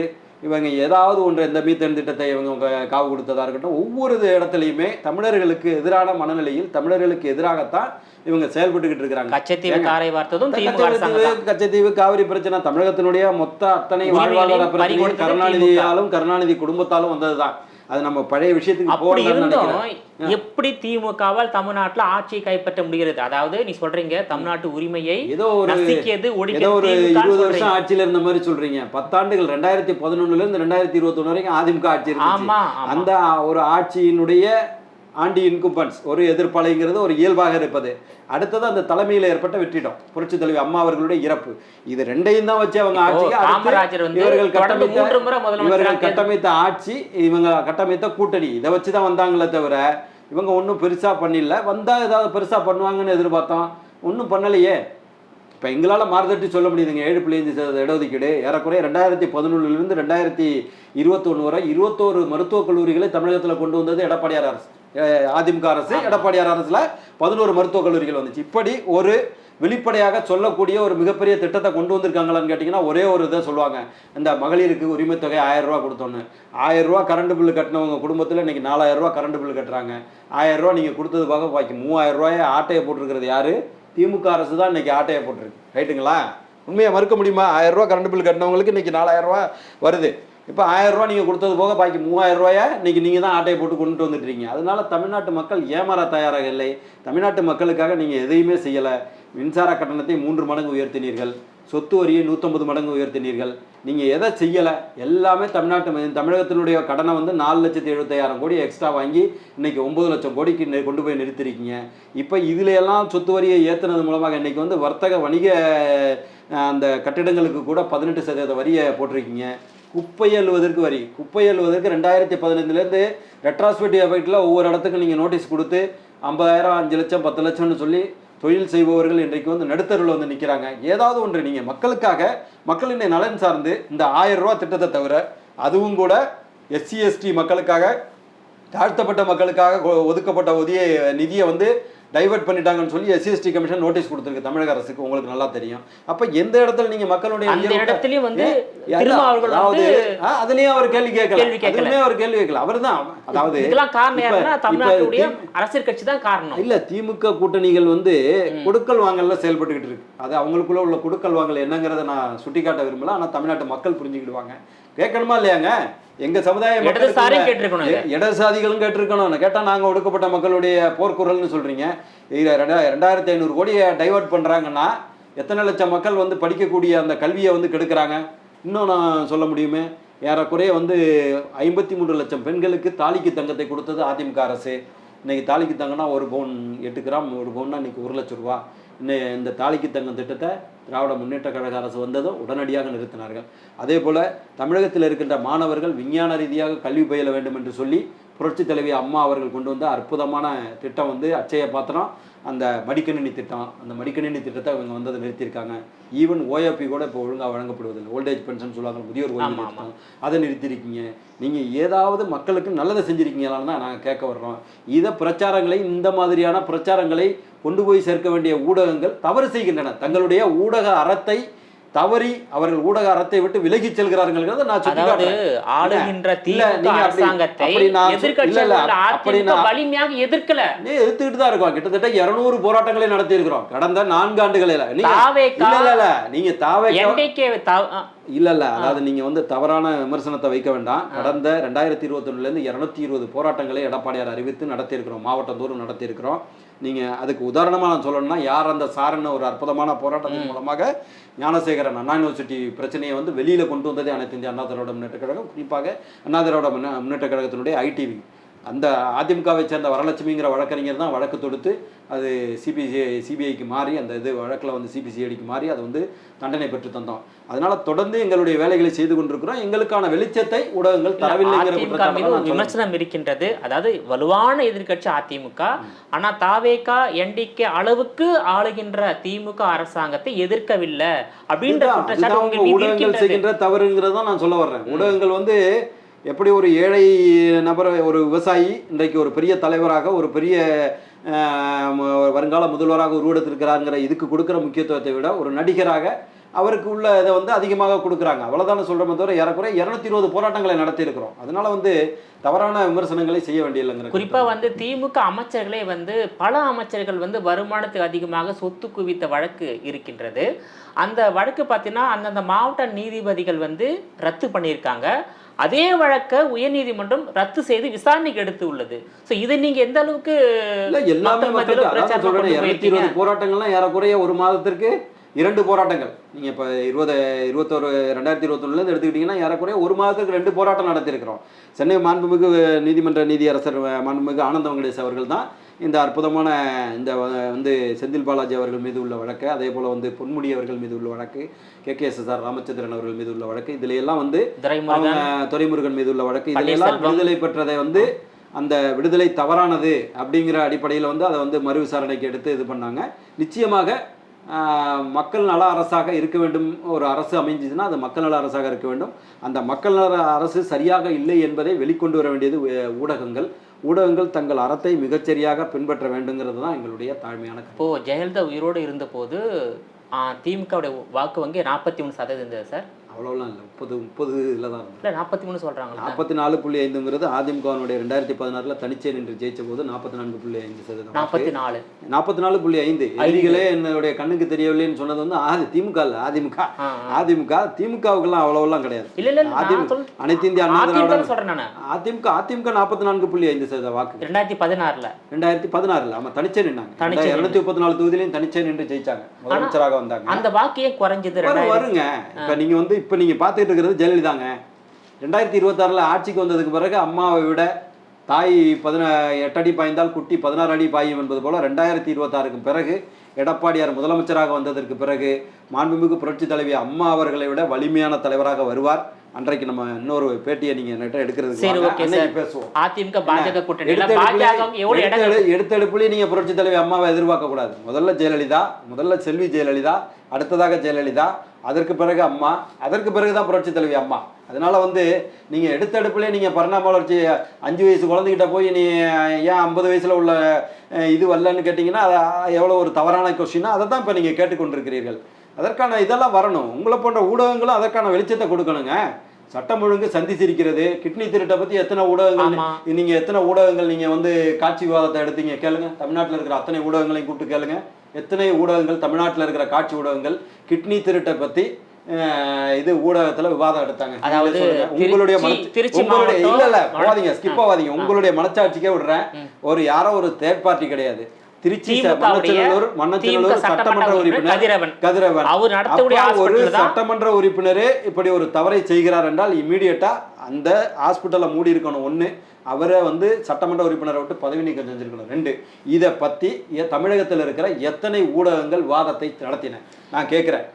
இவங்க ஏதாவது ஒன்று இந்த மீத்தேன் திட்டத்தை இவங்க காவு கொடுத்ததாக இருக்கட்டும், ஒவ்வொரு இடத்துலையுமே தமிழர்களுக்கு எதிரான மனநிலையில் தமிழர்களுக்கு எதிராகத்தான் இவங்க செயல்பட்டுக்கிட்டு இருக்கிறாங்க. கச்சத்தீவு காவிரி பிரச்சனை தமிழகத்தினுடைய மொத்த அத்தனை வாழ்வாதார பிரச்சனையும் கருணாநிதி குடும்பத்தாலும் வந்தது தான். அது நம்ம பழைய விஷயத்துக்கு அப்படி போகணும்னு இருந்தும் நினைக்கிறேன். எப்படி திமுகவால் தமிழ்நாட்டுல ஆட்சியை கைப்பற்ற முடிகிறது? அதாவது நீ சொல்றீங்க தமிழ்நாட்டு உரிமையை ஏதோ ஒரு நசிக்கியது ஏதோ ஒழிக்கிறது ஒரு திமுக 20 சொல்றீங்க. வருஷம் ஆட்சியில இருந்த மாதிரி சொல்றீங்க. 10 ஆண்டுகள் 2011 இருந்து 2021 வரைக்கும் அதிமுக ஆட்சி இருந்துச்சு. ஆமா ஆமா. அந்த ஒரு ஆட்சியினுடைய ஆண்டி இன்கும்பன்ஸ் ஒரு எதிர்ப்பாளைங்கிறது ஒரு இயல்பாக இருப்பது. அடுத்தது அந்த தலைமையில் ஏற்பட்ட வெற்றிடம், புரட்சி தலைவி அம்மா அவர்களுடைய இறப்பு, இது ரெண்டையும் தான் வச்சு அவங்க ஆட்சிக்கு காமராஜர் வந்து இவர்கள் தொடர்ந்து 3 முறை முதலமைச்சராக கட்டமைத்த ஆட்சி, இவங்க கட்டமைத்த கூட்டணி, இதை வச்சு தான் வந்தாங்களே தவிர இவங்க ஒன்றும் பெருசா பண்ணல. வந்தா ஏதாவது பெருசா பண்ணுவாங்கன்னு எதிர்பார்த்தோம், ஒன்றும் பண்ணலையே. இப்போ எங்களால் மாறுதட்டி சொல்ல முடியுதுங்க. 7.5% இடஒதுக்கீடு ஏறக்குறைய 2011 2021 வரை 21 மருத்துவக் கல்லூரிகளை தமிழகத்தில் கொண்டு வந்தது எடப்பாடியார் அரசு, அதிமுக அரசு. எடப்பாடியார் அரசுல 11 மருத்துவக் கல்லூரிகள் வந்துச்சு. இப்படி ஒரு வெளிப்படையாக சொல்லக்கூடிய ஒரு மிகப்பெரிய திட்டத்தை கொண்டு வந்திருக்காங்களான்னு கேட்டிங்கன்னா ஒரே ஒரு இதை சொல்லுவாங்க, இந்த மகளிருக்கு உரிமை தொகை 1000 ரூபா கொடுத்தோன்னு. 1000 ரூபா கரண்ட் பில்லு கட்டினவங்க குடும்பத்தில் இன்னைக்கு 4000 ரூபா கரண்ட் பில்லு கட்டுறாங்க. 1000 ரூபா நீங்கள் கொடுத்தது போக பாக்கி 3000 ரூபாயை ஆட்டையை போட்டிருக்கிறது யாரு? திமுக அரசு தான் இன்னைக்கு ஆட்டையை போட்டிருக்கு. ரைட்டுங்களா? உண்மையை மறுக்க முடியுமா? 1000 ரூபா கரண்ட் பில் கட்டினவங்களுக்கு இன்னைக்கு 4000 ரூபா வருது. இப்போ 1000 ரூபா நீங்கள் கொடுத்தது போக பாக்கி 3000 ரூபாயை இன்னைக்கு நீங்கள் தான் ஆட்டையை போட்டு கொண்டு வந்துட்டுருக்கீங்க. அதனால தமிழ்நாட்டு மக்கள் ஏமாற தயாராக இல்லை. தமிழ்நாட்டு மக்களுக்காக நீங்கள் எதையுமே செய்யலை. மின்சார கட்டணத்தை 3 மடங்கு உயர்த்தினீர்கள், சொத்து வரியை 150 மடங்கு உயர்த்தினீர்கள். நீங்கள் எதை செய்யலை? எல்லாமே தமிழகத்தினுடைய கடனை வந்து 4,75,000 கோடி எக்ஸ்ட்ரா வாங்கி இன்னைக்கு 9 லட்சம் கோடிக்கு கொண்டு போய் நிறுத்திருக்கீங்க. இப்போ இதுல எல்லாம் சொத்து வரியை ஏற்றுனது மூலமாக இன்னைக்கு வந்து வர்த்தக வணிக அந்த கட்டிடங்களுக்கு கூட 18% வரியை போட்டிருக்கீங்க. குப்பை அள்ளுவதற்கு வரி, குப்பை அள்ளுவதற்கு 2015 ரெட்ராஸ்பெக்டிவ் எஃபெக்டில் ஒவ்வொரு இடத்துக்கும் நீங்கள் நோட்டீஸ் கொடுத்து 50,000 5 லட்சம் 10 லட்சம்னு சொல்லி தொழில் செய்பவர்கள் இன்றைக்கு வந்து நடுத்தருவில் வந்து நிற்கிறாங்க. ஏதாவது ஒன்று நீங்கள் மக்களுக்காக, மக்களின் நலன் சார்ந்து இந்த 1000 ரூபா திட்டத்தை தவிர அதுவும் கூட SC ST மக்களுக்காக, தாழ்த்தப்பட்ட மக்களுக்காக ஒதுக்கப்பட்ட நிதியை வந்து டைவர்ட் பண்ணிட்டாங்கன்னு சொல்லி SC ST கமிஷன் நோட்டீஸ் கொடுத்துருக்கு தமிழக அரசுக்கு. உங்களுக்கு நல்லா தெரியும். அப்ப எந்த இடத்துல நீங்க மக்களுடைய அந்த இடத்துலயும் வந்து திரும்ப அவர்கள் வந்து அதுலயும் அவர் கேள்வி கேட்கல, அதுலயும் அவர் கேள்வி கேட்கல. அவர்தான், அதாவது இதெல்லாம் காரணம் யாருன்னா தமிழ்நாட்டுடைய அரசியல் கட்சி தான் காரணம். இல்ல, திமுக கூட்டணிகள் வந்து கொடுக்கல் வாங்கல்ல செயல்பட்டுக்கிட்டு இருக்கு. அது அவங்களுக்குள்ள உள்ள கொடுக்கல் வாங்கல் என்னங்கிறத நான் சுட்டிக்காட்ட விரும்பல. ஆனா தமிழ்நாட்டு மக்கள் புரிஞ்சுக்கிடுவாங்க. கேட்கணுமா இல்லையாங்க? எங்க சமுதாய இடதுசாதிகளும் கேட்டிருக்கணும். கேட்டா நாங்க ஒடுக்கப்பட்ட மக்களுடைய போர்க்குரல்னு சொல்றீங்க. 2500 கோடியை டைவர்ட் பண்றாங்கன்னா எத்தனை லட்சம் மக்கள் வந்து படிக்கக்கூடிய அந்த கல்வியை வந்து கெடுக்கிறாங்க. இன்னும் நான் சொல்ல முடியுமே, ஏறக்குறைய வந்து 53 லட்சம் பெண்களுக்கு தாலிக்கு தங்கத்தை கொடுத்தது அதிமுக அரசு. இன்னைக்கு தாலிக்கு தங்கம்னா 1 பவுன் 8 கிராம், 1 பவுன்னா இன்னைக்கு 1 லட்சம் ரூபா. இந்த தாலிக்கு தங்கம் திட்டத்தை திராவிட முன்னேற்ற கழக அரசு வந்ததும் உடனடியாக நிறுத்தினார்கள். அதே போல் தமிழகத்தில் இருக்கின்ற மாணவர்கள் விஞ்ஞான ரீதியாக கல்வி பயில வேண்டும் என்று சொல்லி புரட்சி தலைவி அம்மா அவர்கள் கொண்டு வந்த அற்புதமான திட்டம் வந்து அட்சய பாத்திரம், அந்த மடிக்கணினி திட்டம். அந்த மடிக்கணினி திட்டத்தை அவங்க வந்ததை நிறுத்தியிருக்காங்க. ஈவன் OAP கூட இப்போ ஒழுங்காக வழங்கப்படுவதில்லை. ஓல்டேஜ் பென்ஷன் சொல்லுவாங்க, முதியோர் ஓய்வு திட்டம், அதை நிறுத்தியிருக்கீங்க. நீங்கள் ஏதாவது மக்களுக்கு நல்லதை செஞ்சுருக்கீங்களான்னு தான் நாங்கள் கேட்க வர்றோம். இதை பிரச்சாரங்களை, இந்த மாதிரியான பிரச்சாரங்களை கொண்டு போய் சேர்க்க வேண்டிய ஊடகங்கள் தவறு செய்கின்றன. தங்களுடைய ஊடக அறத்தை தவறி அவர்கள் ஊடக அறத்தை விட்டு விலகி செல்கிறார்கள். ஆளுகின்ற திமுக அரசாங்கத்தை வலிமையாக எதிர்க்கல, எதிர்த்துக்கிட்டு தான் இருக்கோம். கிட்டத்தட்ட 200 போராட்டங்களை நடத்தி இருக்கிறோம் கடந்த 4 ஆண்டுகளில். நீங்க இல்ல, அதாவது நீங்க வந்து தவறான விமர்சனத்தை வைக்க வேண்டாம். கடந்த 2021 220 போராட்டங்களை எடப்பாடியார் அறிவித்து நடத்தி இருக்கிறோம், மாவட்டம் தோறும் நடத்தி இருக்கிறோம். நீங்க அதுக்கு உதாரணமா நான் சொல்லணும்னா, யார் அந்த சாரன்னு ஒரு அற்புதமான போராட்டத்தின் மூலமாக ஞானசேகரன் அண்ணா யூனிவர்சிட்டி பிரச்சனையை வந்து வெளியில கொண்டு வந்ததே அனைத்து இந்திய அண்ணா திராவிட முன்னேற்ற கழகம், குறிப்பாக அண்ணா திராவிட முன்னேற்ற கழகத்தினுடைய ITV. அந்த அதிமுகவை சேர்ந்த வரலட்சுமிங்கிற வழக்கறிஞர் தான் வழக்கு தொடுத்து அது சிபிஐக்கு மாறி, அந்த இது வழக்கில் வந்து CBCIDக்கு மாறி அதை வந்து தண்டனை பெற்று தந்தோம். அதனால தொடர்ந்து எங்களுடைய வேலைகளை செய்து கொண்டிருக்கிறோம். எங்களுக்கான வெளிச்சத்தை ஊடகங்கள் தரவில்லைங்கிற விமர்சனம் இருக்கின்றது. அதாவது வலுவான எதிர்கட்சி அதிமுக, ஆனா தாவேகா NDK அளவுக்கு ஆளுகின்ற திமுக அரசாங்கத்தை எதிர்க்கவில்லை அப்படின்ற ஊடகங்கள் செய்கின்ற தவறுங்கிறத நான் சொல்ல வர்றேன். ஊடகங்கள் வந்து எப்படி ஒரு ஏழை நபர், ஒரு விவசாயி இன்றைக்கு ஒரு பெரிய தலைவராக, ஒரு பெரிய வருங்கால முதல்வராக உருவெடுத்திருக்கிறாங்கிற இதுக்கு கொடுக்குற முக்கியத்துவத்தை விட ஒரு நடிகராக அவருக்கு உள்ள இதை வந்து அதிகமாக கொடுக்குறாங்க. அவ்வளோதானே சொல்கிறோமே தவிர ஏறக்குறைய 220 போராட்டங்களை நடத்தி இருக்கிறோம். அதனால வந்து தவறான விமர்சனங்களை செய்ய வேண்டியதில்லைங்கிற. குறிப்பாக வந்து திமுக அமைச்சர்களே வந்து பல அமைச்சர்கள் வந்து வருமானத்துக்கு அதிகமாக சொத்து குவித்த வழக்கு இருக்கின்றது. அந்த வழக்கு பார்த்தீங்கன்னா அந்தந்த மாவட்ட நீதிபதிகள் வந்து ரத்து பண்ணியிருக்காங்க. அதே வழக்கை உயர்நீதிமன்றம் ரத்து செய்து விசாரணைக்கு எடுத்து உள்ளது. ஸோ இதை நீங்க எந்த அளவுக்கு எல்லாமே மக்களுக்கு 220 போராட்டங்கள்லாம் ஏறக்குறைய ஒரு மாதத்திற்கு 2 போராட்டங்கள். நீங்கள் இப்போ 2021 எடுத்துக்கிட்டிங்கன்னா ஏறக்குறைய ஒரு மாதத்துக்கு 2 போராட்டம் நடத்தியிருக்கிறோம். சென்னை மாண்புமிகு நீதிமன்ற நீதியரசர் மாண்புமிகு ஆனந்த வெங்கடேஷ் அவர்கள் தான் இந்த அற்புதமான இந்த வந்து செந்தில் பாலாஜி அவர்கள் மீது உள்ள வழக்கு, அதே போல் வந்து பொன்முடி அவர்கள் மீது உள்ள வழக்கு, KKSSR ராமச்சந்திரன் அவர்கள் மீது உள்ள வழக்கு, இதுல எல்லாம் வந்து துரைமுருகன் மீது உள்ள வழக்கு, இதெல்லாம் விடுதலை பெற்றதை வந்து அந்த விடுதலை தவறானது அப்படிங்கிற அடிப்படையில் வந்து அதை வந்து மறு விசாரணைக்கு எடுத்து இது பண்ணாங்க. நிச்சயமாக மக்கள் நல அரசாக இருக்க வேண்டும். ஒரு அரசு அமைஞ்சிதுன்னா அது மக்கள் நல அரசாக இருக்க வேண்டும். அந்த மக்கள் நல அரசு சரியாக இல்லை என்பதை வெளிக்கொண்டு வர வேண்டியது ஊடகங்கள் தங்கள் அறத்தை மிகச்சரியாக பின்பற்ற வேண்டுங்கிறது தான் எங்களுடைய தாழ்மையான. இப்போது ஜெயலலிதா உயிரோடு இருந்தபோது திமுகவுடைய வாக்கு வங்கி 43% இருந்தது சார். அவ்வளோலாம் இல்லை, 30 இதில் தான் இருந்தது. இல்லை 43 சொல்கிறாங்க. 44.5ங்கிறது அதிமுகவினுடைய 2016 தனிச்சே நின்று ஜெயிச்ச போது 44.5%. 44.5 எதிரிகளே என்னுடைய கண்ணுக்கு தெரியவில்லைன்னு சொன்னது வந்து திமுக இல்லை, திமுகவுக்கெல்லாம் அவ்வளோலாம் கிடையாது. அனைத்து இந்திய அண்ணா திராவிட சொல்கிறேன் நான். அதிமுக 44.5% வாக்கு 2016. ஆமாம், தனிச்சே நின்னாங்க. 234 தொகுதியிலையும் தனிச்சே நின்று ஜெயிச்சாங்க, முதலமைச்சராக வந்தாங்க. அந்த வாக்கியே குறைஞ்சது வருங்க. இப்போ நீங்கள் வந்து இப்போ நீங்கள் பார்த்துட்டு இருக்கிறது ஜெயலலிதாங்க. 2026 ஆட்சிக்கு வந்ததுக்கு பிறகு அம்மாவை விட தாய் 8 அடி பாய்ந்தால் குட்டி 16 அடி பாயும் என்பது போல் 2026க்கு பிறகு எடப்பாடியார் முதலமைச்சராக வந்ததற்கு பிறகு மாண்புமிகு புரட்சி தலைவி அம்மா அவர்களை விட வலிமையான தலைவராக வருவார். அன்றைக்கு நம்ம இன்னொரு பேட்டியை நீங்க எடுக்கிறதுக்கு பேசுவோம். அதிமுக பாஜக கூட்டணி எடுத்தெடுப்புலயே நீங்க புரட்சி தலைவி அம்மாவை எதிர்பார்க்க கூடாது. முதல்ல ஜெயலலிதா, முதல்ல செல்வி ஜெயலலிதா, அடுத்ததாக ஜெயலலிதா, அதற்கு பிறகு அம்மா, அதற்கு பிறகுதான் புரட்சி தலைவி அம்மா. அதனால வந்து நீங்க எடுத்தெடுப்புலேயே நீங்க பரிணாம வளர்ச்சி 5 வயசு குழந்தைகிட்ட போய் நீ ஏன் 50 வயசுல உள்ள இது வரலன்னு கேட்டீங்கன்னா எவ்வளவு ஒரு தவறான கொஸ்டினா அதை தான் இப்ப நீங்க கேட்டுக்கொண்டிருக்கிறீர்கள். அதற்கான இதெல்லாம் வரணும். உங்களை போன்ற ஊடகங்களும் அதற்கான வெளிச்சத்தை கொடுக்கணுங்க. சட்டம் ஒழுங்கு சந்தி சிரிக்கிறது, கிட்னி திருட்டை பத்தி எத்தனை ஊடகங்கள், நீங்க எத்தனை ஊடகங்கள் நீங்க வந்து காட்சி விவாதத்தை எடுத்தீங்க கேளுங்க. தமிழ்நாட்டில் இருக்கிற அத்தனை ஊடகங்களையும் கூப்பிட்டு கேளுங்க. எத்தனை ஊடகங்கள், தமிழ்நாட்டில் இருக்கிற காட்சி ஊடகங்கள் கிட்னி திருட்டை பத்தி இது ஊடகத்துல விவாதம் எடுத்தாங்க. அதாவது உங்களுடைய ஸ்கிப் ஆகாதீங்க. உங்களுடைய மனச்சாட்சிக்கே விடுறேன், யாரோ ஒரு தேர்ட் பார்ட்டி கிடையாது. திருச்சி மன்னச்சநல்லூர் சட்டமன்ற உறுப்பினர் கதிரவன் ஒரு சட்டமன்ற உறுப்பினரே இப்படி ஒரு தவறை செய்கிறார் என்றால் இமீடியட்டா அந்த ஹாஸ்பிட்டலை மூடி இருக்கணும். 1, அவரை வந்து சட்டமன்ற உறுப்பினரை விட்டு பதவி நீக்கம் செஞ்சிருக்கணும். 2, இதை பத்தி தமிழகத்தில் இருக்கிற எத்தனை ஊடகங்கள் வாதத்தை நடத்தின நான் கேட்கிறேன்.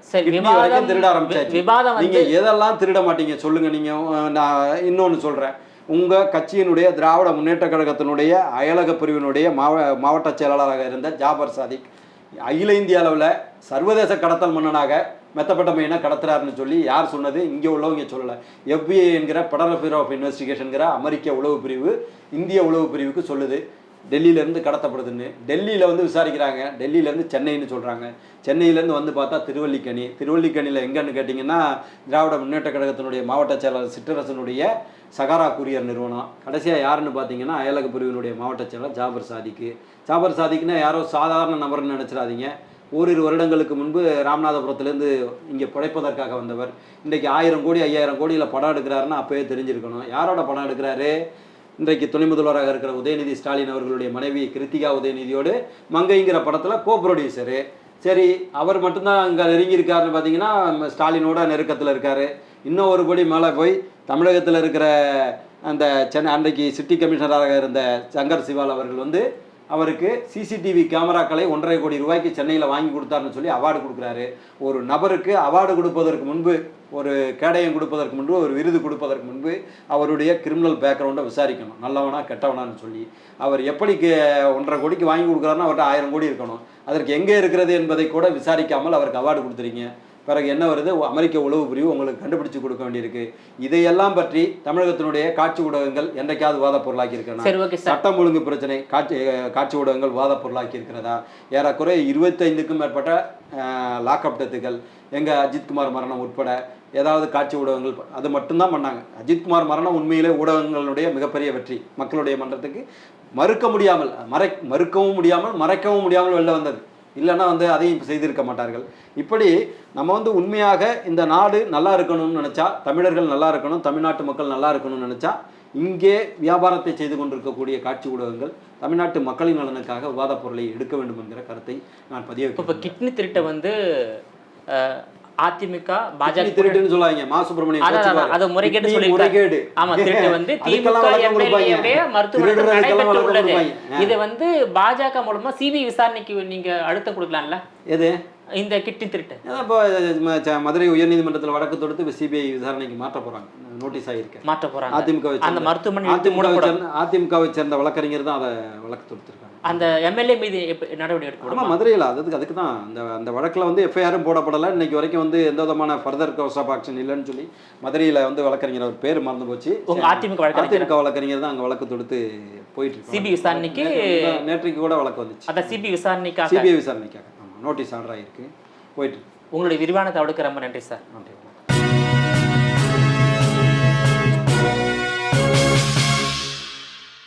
திருட ஆரம்பிச்சாச்சு. நீங்க எதெல்லாம் திருட மாட்டீங்க சொல்லுங்க. நீங்க நான் இன்னொன்னு சொல்றேன். உங்கள் கட்சியினுடைய திராவிட முன்னேற்ற கழகத்தினுடைய அயலக பிரிவினுடைய மாவட்ட செயலாளராக இருந்த ஜாபர் சாதிக் அகில இந்திய அளவில் சர்வதேச கடத்தல் மன்னனாக மெத்தப்பட்ட மையனை கடத்துறாருன்னு சொல்லி யார் சொன்னது? இங்கே உள்ளவங்க சொல்லலை. FBI என்கிற ஃபெடரல் பியூரோ ஆஃப் இன்வெஸ்டிகேஷன்கிற அமெரிக்க உளவு பிரிவு இந்திய உளவு பிரிவுக்கு சொல்லுது டெல்லியிலேருந்து கடத்தப்படுதுன்னு. டெல்லியில் வந்து விசாரிக்கிறாங்க. டெல்லியிலேருந்து சென்னைன்னு சொல்கிறாங்க. சென்னையிலேருந்து வந்து பார்த்தா திருவல்லிக்கணியில் எங்கன்னு கேட்டிங்கன்னா திராவிட முன்னேற்ற கழகத்தினுடைய மாவட்ட செயலாளர் சிற்றரசனுடைய சகாரா கூரியர் நிறுவனம். கடைசியாக யாருன்னு பார்த்தீங்கன்னா அயலக பிரிவினுடைய மாவட்ட செயலாளர் ஜாபர் சாதிக்னா யாரோ சாதாரண நபர்னு நினச்சிடாதீங்க. ஓரிரு வருடங்களுக்கு முன்பு ராமநாதபுரத்துலேருந்து இங்கே பிழைப்பதற்காக வந்தவர். இன்றைக்கு 1000 கோடி 5000 கோடியில் படம் எடுக்கிறாருன்னா அப்போவே தெரிஞ்சிருக்கணும். யாரோட படம் எடுக்கிறாரு? இன்றைக்கு துணை முதல்வராக இருக்கிற உதயநிதி ஸ்டாலின் அவர்களுடைய மனைவி கிருத்திகா உதயநிதியோடு மங்கைங்கிற படத்தில் ப்ரொடியூசரு. சரி, அவர் மட்டும்தான் அங்கே நெருங்கி இருக்காருன்னு பார்த்தீங்கன்னா ஸ்டாலினோட நெருக்கத்தில் இருக்கார். இன்னும் ஒரு படி மேலே போய் தமிழகத்தில் இருக்கிற அந்த அன்றைக்கு சிட்டி கமிஷனராக இருந்த சங்கர் சிவால் அவர்கள் வந்து அவருக்கு CCTV கேமராக்களை 1.5 கோடி ரூபாய்க்கு சென்னையில் வாங்கி கொடுத்தாருன்னு சொல்லி அவார்டு கொடுக்குறாரு. ஒரு நபருக்கு அவார்டு கொடுப்பதற்கு முன்பு, ஒரு கேடயம் கொடுப்பதற்கு முன்பு, ஒரு விருது கொடுப்பதற்கு முன்பு அவருடைய கிரிமினல் பேக்ரவுண்டை விசாரிக்கணும். நல்லவனா கெட்டவனான்னு சொல்லி அவர் எப்படி 1.5 கோடிக்கு வாங்கி கொடுக்குறாருன்னா அவர்கிட்ட 1000 கோடி இருக்கணும். அதற்கு எங்கே இருக்கிறது என்பதை கூட விசாரிக்காமல் அவருக்கு அவார்டு கொடுத்துறீங்க. பிறகு என்ன வருது? அமெரிக்க உளவு பிரிவு உங்களுக்கு கண்டுபிடிச்சு கொடுக்க வேண்டியிருக்கு. இதையெல்லாம் பற்றி தமிழகத்தினுடைய காட்சி ஊடகங்கள் என்றைக்காவது வாத பொருளாக்கி இருக்கிறதா? சட்டம் ஒழுங்கு பிரச்சனை காட்சி ஊடகங்கள் வாத பொருளாக்கி இருக்கிறதா? ஏறக்குறைய 25க்கும் மேற்பட்ட லாக்அப் டெத்துகள், எங்கள் அஜித்குமார் மரணம் உட்பட ஏதாவது காட்சி ஊடகங்கள் அது மட்டும்தான் பண்ணாங்க. அஜித்குமார் மரணம் உண்மையிலே ஊடகங்களுடைய மிகப்பெரிய வெற்றி. மக்களுடைய மன்றத்துக்கு மறுக்கவும் முடியாமல் மறைக்கவும் முடியாமல் வெளில வந்தது. இல்லைன்னா வந்து அதையும் செய்திருக்க மாட்டார்கள். இப்படி நம்ம வந்து உண்மையாக இந்த நாடு நல்லா இருக்கணும்னு நினச்சா, தமிழர்கள் நல்லா இருக்கணும், தமிழ்நாட்டு மக்கள் நல்லா இருக்கணும்னு நினச்சா, இங்கே வியாபாரத்தை செய்து கொண்டிருக்கக்கூடிய காட்சி ஊடகங்கள் தமிழ்நாட்டு மக்களின் நலனுக்காக விவாதப் பொருளை எடுக்க வேண்டும் என்கிற கருத்தை நான் பதிய வைக்கிறேன். இப்போ கிட்னி திருட்டை வந்து அதிமுக பாஜக திருட்டுன்னு சொல்லுவாங்க. மா சுப்பிரமணியம் அது முறைகேடு சொல்லிருக்காரு. ஆமா, திருட்டு வந்து திமுக எம்எல்ஏவுடைய மருத்துவமனையில் நடைபெற்று உள்ளது. இதை வந்து பாஜக மூலமா சிபிஐ விசாரணைக்கு நீங்க அழுத்தம் கொடுக்கலாம்ல? எது இந்த கிட்னி திருட்டு? இப்போ மதுரை உயர்நீதிமன்றத்தில் வழக்கு தொடுத்து சிபிஐ விசாரணைக்கு மாற்ற போறாங்க, நோட்டீஸ் ஆகிருக்கு, மாற்ற போறாங்க. அதிமுக அந்த மருத்துவமனை அதிமுகவை சேர்ந்த வழக்கறிஞர் தான் அதை வழக்கு தொடுத்திருக்காங்க. அந்த எம்எல்ஏ மீது நடவடிக்கை எடுக்கணும். ஆமாம், மதுரையில் அதுக்கு தான் அந்த வழக்கில் வந்து எஃப்ஐஆரும் போடப்படலை. இன்னைக்கு வரைக்கும் வந்து எந்த விதமான ஃபர்தர் கோர்ஸ் ஆஃப் ஆக்ஷன் இல்லைன்னு சொல்லி மதுரையில் வந்து வழக்கறிஞர் அவர் பேர் மறந்து போச்சு. அதிமுக வழக்கறிஞர் தான் அங்கே வழக்கு தொடுத்து போயிட்டு இருக்கு. சிபிஐ விசாரணைக்கு நேற்றைக்கு கூட வழக்கு வந்துச்சு. அதான் சிபிஐ விசாரணைக்காக ஆமாம், நோட்டீஸ் ஆர்டர் ஆகிருக்கு, போயிட்டு. உங்களுடைய விரிவான தகவலுக்கு ரொம்ப நன்றி சார். நன்றி.